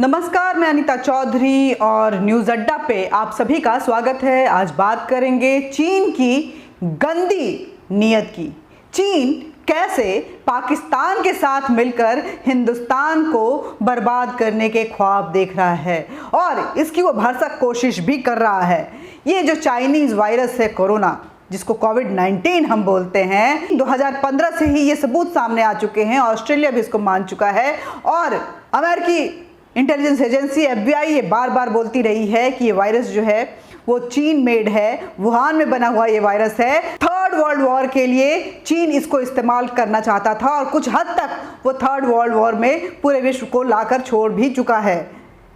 नमस्कार, मैं अनीता चौधरी और न्यूज़ अड्डा पे आप सभी का स्वागत है। आज बात करेंगे चीन की गंदी नीयत की। चीन कैसे पाकिस्तान के साथ मिलकर हिंदुस्तान को बर्बाद करने के ख्वाब देख रहा है और इसकी वो भरसक कोशिश भी कर रहा है। ये जो चाइनीज़ वायरस है कोरोना, जिसको कोविड-19 हम बोलते हैं, 2015 से ही ये सबूत सामने आ चुके हैं। ऑस्ट्रेलिया भी इसको मान चुका है और अमेरिकी इंटेलिजेंस एजेंसी FBI ये बार बार बोलती रही है कि ये वायरस जो है वो चीन मेड है, वुहान में बना हुआ ये वायरस है। थर्ड वर्ल्ड वॉर के लिए चीन इसको इस्तेमाल करना चाहता था और कुछ हद तक वो थर्ड वर्ल्ड वॉर में पूरे विश्व को लाकर छोड़ भी चुका है।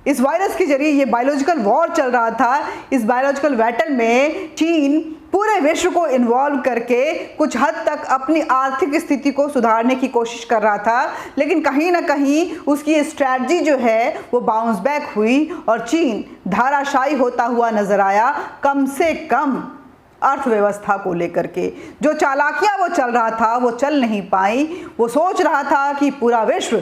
इस वायरस के जरिए ये बायोलॉजिकल वॉर चल रहा था। इस बायोलॉजिकल बैटल में चीन पूरे विश्व को इन्वॉल्व करके कुछ हद तक अपनी आर्थिक स्थिति को सुधारने की कोशिश कर रहा था, लेकिन कहीं ना कहीं उसकी स्ट्रैटेजी जो है वो बाउंस बैक हुई और चीन धाराशायी होता हुआ नजर आया। कम से कम अर्थव्यवस्था को लेकर के जो चालाकियां वो चल रहा था वो चल नहीं पाई। वो सोच रहा था कि पूरा विश्व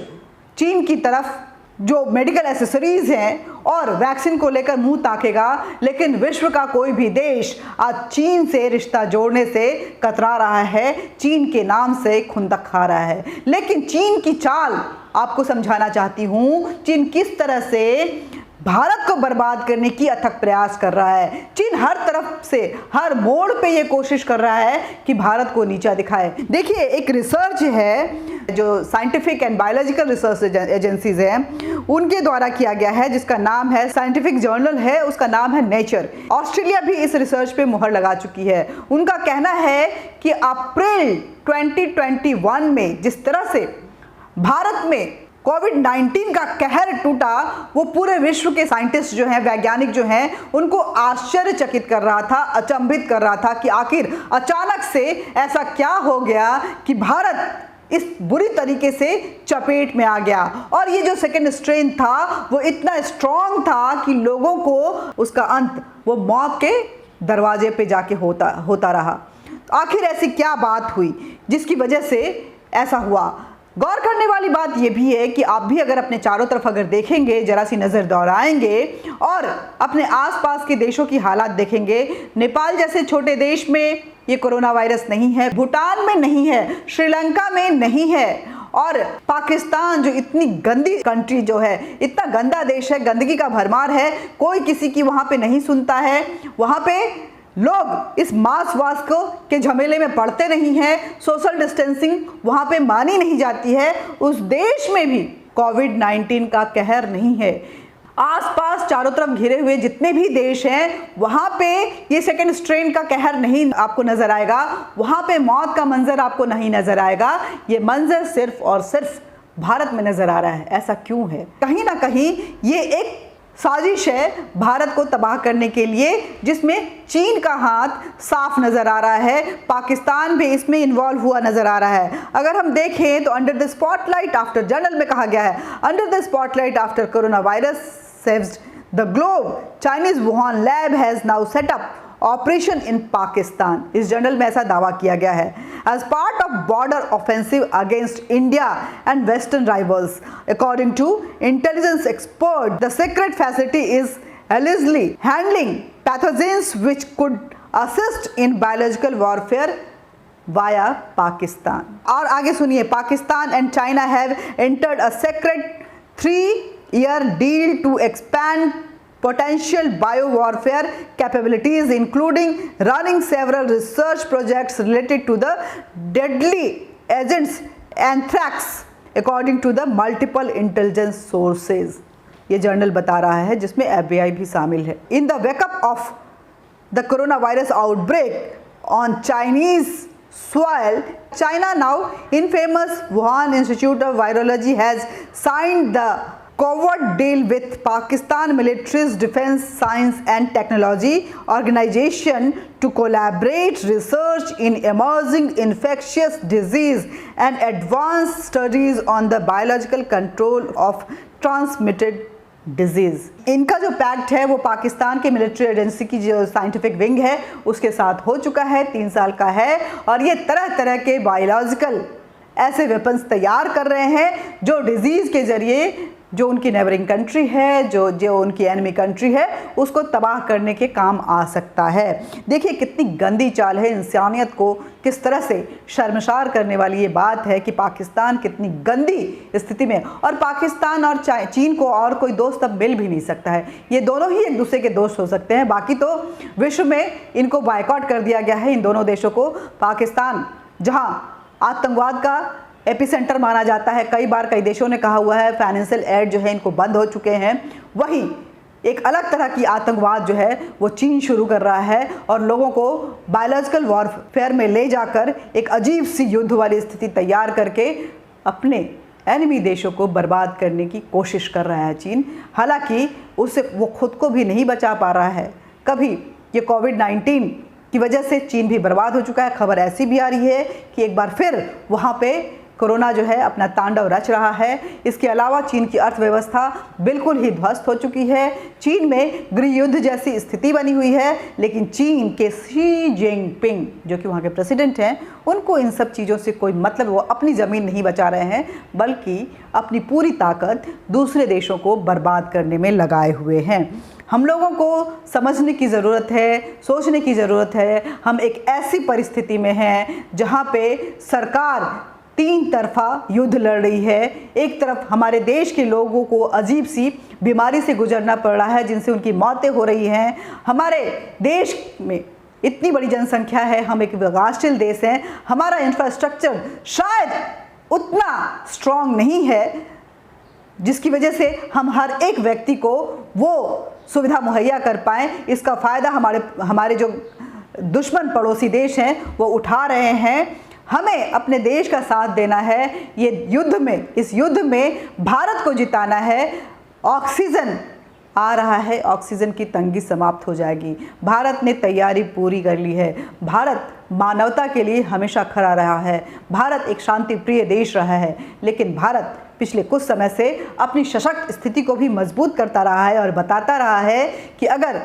चीन की तरफ जो मेडिकल एसेसरीज हैं और वैक्सीन को लेकर मुंह ताकेगा, लेकिन विश्व का कोई भी देश आज चीन से रिश्ता जोड़ने से कतरा रहा है, चीन के नाम से खुंदक खा रहा है। लेकिन चीन की चाल आपको समझाना चाहती हूँ। चीन किस तरह से भारत को बर्बाद करने की अथक प्रयास कर रहा है। चीन हर तरफ से, हर मोड़ पे ये कोशिश कर रहा है कि भारत को नीचा दिखाए। देखिए, एक रिसर्च है जो scientific and biological research agencies हैं, उनके द्वारा किया गया है, जिसका नाम है साइंटिफिक जर्नल है, उसका नाम है नेचर। ऑस्ट्रेलिया भी इस रिसर्च पे मुहर लगा चुकी है। उनका कहना है कि अप्रैल 2021 में जिस तरह से भारत में कोविड-19 का कहर टूटा, वो पूरे विश्व के साइंटिस्ट जो हैं, वैज्ञानिक जो हैं, उनको आश्चर्यचकित कर रहा था, अचंभित कर रहा था कि आखिर अचानक से ऐसा क्या हो गया कि भारत इस बुरी तरीके से चपेट में आ गया। और ये जो सेकेंड स्ट्रेन था वो इतना स्ट्रॉन्ग था कि लोगों को उसका अंत वो मौत के दरवाजे पे जाके होता रहा। आखिर ऐसी क्या बात हुई जिसकी वजह से ऐसा हुआ? गौर करने वाली बात यह भी है कि आप भी अगर अपने चारों तरफ अगर देखेंगे, जरा सी नज़र दौड़ाएंगे और अपने आसपास के देशों की हालात देखेंगे, नेपाल जैसे छोटे देश में ये कोरोना वायरस नहीं है, भूटान में नहीं है, श्रीलंका में नहीं है, और पाकिस्तान जो इतनी गंदी कंट्री जो है, इतना गंदा देश है, गंदगी का भरमार है, कोई किसी की वहाँ पे नहीं सुनता है। वहाँ पे लोग इस मास्क वास्क के झमेले में पड़ते नहीं हैं, सोशल डिस्टेंसिंग वहाँ पे मानी नहीं जाती है। उस देश में भी कोविड-19 का कहर नहीं है। आसपास चारों तरफ घिरे हुए जितने भी देश हैं, वहाँ पे ये सेकेंड स्ट्रेन का कहर नहीं आपको नजर आएगा, वहाँ पे मौत का मंजर आपको नहीं नजर आएगा। ये मंजर सिर्फ और सिर्फ भारत में नजर आ रहा है। ऐसा क्यों है? कहीं ना कहीं ये एक साजिश है भारत को तबाह करने के लिए, जिसमें चीन का हाथ साफ नजर आ रहा है, पाकिस्तान भी इसमें इन्वॉल्व हुआ नजर आ रहा है। अगर हम देखें तो under the spotlight after, journal में कहा गया है, under the spotlight after corona virus saves the globe, Chinese Wuhan lab has now set up operation in Pakistan. इस जर्नल में ऐसा दावा किया गया है। As part of border offensive against India and western rivals, according to intelligence expert, the secret facility is allegedly handling pathogens which could assist in biological warfare via Pakistan। और आगे सुनिए, Pakistan and China have entered a secret 3-year deal to expand potential biowarfare capabilities, including running several research projects related to the deadly agents anthrax, according to the multiple intelligence sources। ये journal बता रहा है, जिसमें FBI भी शामिल है। In the wake up of the coronavirus outbreak on Chinese soil, China now infamous Wuhan Institute of Virology has signed the covert deal with Pakistan Military's Defense Science and Technology Organization to collaborate research in emerging infectious disease and advance studies on the biological control of transmitted disease. इनका जो pact है वो पाकिस्तान के military agency की जो scientific wing है उसके साथ हो चुका है, 3 साल का है, और ये तरह तरह के बायोलॉजिकल ऐसे वेपन्स तैयार कर रहे हैं जो डिजीज के जरिए जो उनकी नेबरिंग कंट्री है, जो उनकी एनिमी कंट्री है, उसको तबाह करने के काम आ सकता है। देखिए कितनी गंदी चाल है, इंसानियत को किस तरह से शर्मसार करने वाली ये बात है कि पाकिस्तान कितनी गंदी स्थिति में, और पाकिस्तान और चीन को और कोई दोस्त अब मिल भी नहीं सकता है। ये दोनों ही एक दूसरे के दोस्त हो सकते हैं, बाकी तो विश्व में इनको बायकॉट कर दिया गया है इन दोनों देशों को। पाकिस्तान जहां आतंकवाद का एपिसेंटर माना जाता है, कई बार कई देशों ने कहा हुआ है, फाइनेंशियल एड जो है इनको बंद हो चुके हैं, वहीं एक अलग तरह की आतंकवाद जो है वो चीन शुरू कर रहा है और लोगों को बायोलॉजिकल वॉरफेयर में ले जाकर एक अजीब सी युद्ध वाली स्थिति तैयार करके अपने एनिमी देशों को बर्बाद करने की कोशिश कर रहा है चीन। हालांकि उससे वो खुद को भी नहीं बचा पा रहा है। कभी ये कोविड-19 की वजह से चीन भी बर्बाद हो चुका है। खबर ऐसी भी आ रही है कि एक बार फिर वहाँ पे कोरोना जो है अपना तांडव रच रहा है। इसके अलावा चीन की अर्थव्यवस्था बिल्कुल ही ध्वस्त हो चुकी है। चीन में गृह युद्ध जैसी स्थिति बनी हुई है, लेकिन चीन के शी जिनपिंग जो कि वहाँ के प्रेसिडेंट हैं, उनको इन सब चीज़ों से कोई मतलब, वो अपनी ज़मीन नहीं बचा रहे हैं बल्कि अपनी पूरी ताकत दूसरे देशों को बर्बाद करने में लगाए हुए हैं। हम लोगों को समझने की ज़रूरत है, सोचने की ज़रूरत है। हम एक ऐसी परिस्थिति में हैं जहाँ पे सरकार तीन तरफा युद्ध लड़ रही है। एक तरफ हमारे देश के लोगों को अजीब सी बीमारी से गुजरना पड़ रहा है जिनसे उनकी मौतें हो रही हैं। हमारे देश में इतनी बड़ी जनसंख्या है, हम एक विकासशील देश हैं, हमारा इंफ्रास्ट्रक्चर शायद उतना स्ट्रॉन्ग नहीं है जिसकी वजह से हम हर एक व्यक्ति को वो सुविधा मुहैया कर पाएँ। इसका फ़ायदा हमारे जो दुश्मन पड़ोसी देश हैं वो उठा रहे हैं। हमें अपने देश का साथ देना है। इस युद्ध में भारत को जिताना है। ऑक्सीजन आ रहा है, ऑक्सीजन की तंगी समाप्त हो जाएगी। भारत ने तैयारी पूरी कर ली है। भारत मानवता के लिए हमेशा खड़ा रहा है। भारत एक शांति प्रिय देश रहा है, लेकिन भारत पिछले कुछ समय से अपनी सशक्त स्थिति को भी मजबूत करता रहा है और बताता रहा है कि अगर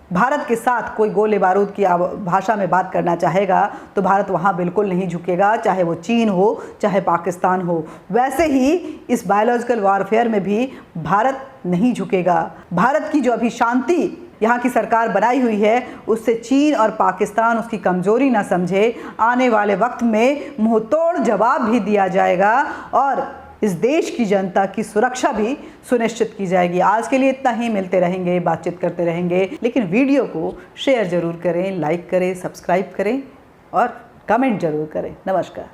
भारत के साथ कोई गोले बारूद की भाषा में बात करना चाहेगा तो भारत वहाँ बिल्कुल नहीं झुकेगा, चाहे वो चीन हो चाहे पाकिस्तान हो। वैसे ही इस बायोलॉजिकल वॉरफेयर में भी भारत नहीं झुकेगा। भारत की जो अभी शांति यहाँ की सरकार बनाई हुई है, उससे चीन और पाकिस्तान उसकी कमज़ोरी ना समझे। आने वाले वक्त में मुँहतोड़ जवाब भी दिया जाएगा और इस देश की जनता की सुरक्षा भी सुनिश्चित की जाएगी। आज के लिए इतना ही, मिलते रहेंगे, बातचीत करते रहेंगे, लेकिन वीडियो को शेयर ज़रूर करें, लाइक करें, सब्सक्राइब करें और कमेंट ज़रूर करें। नमस्कार।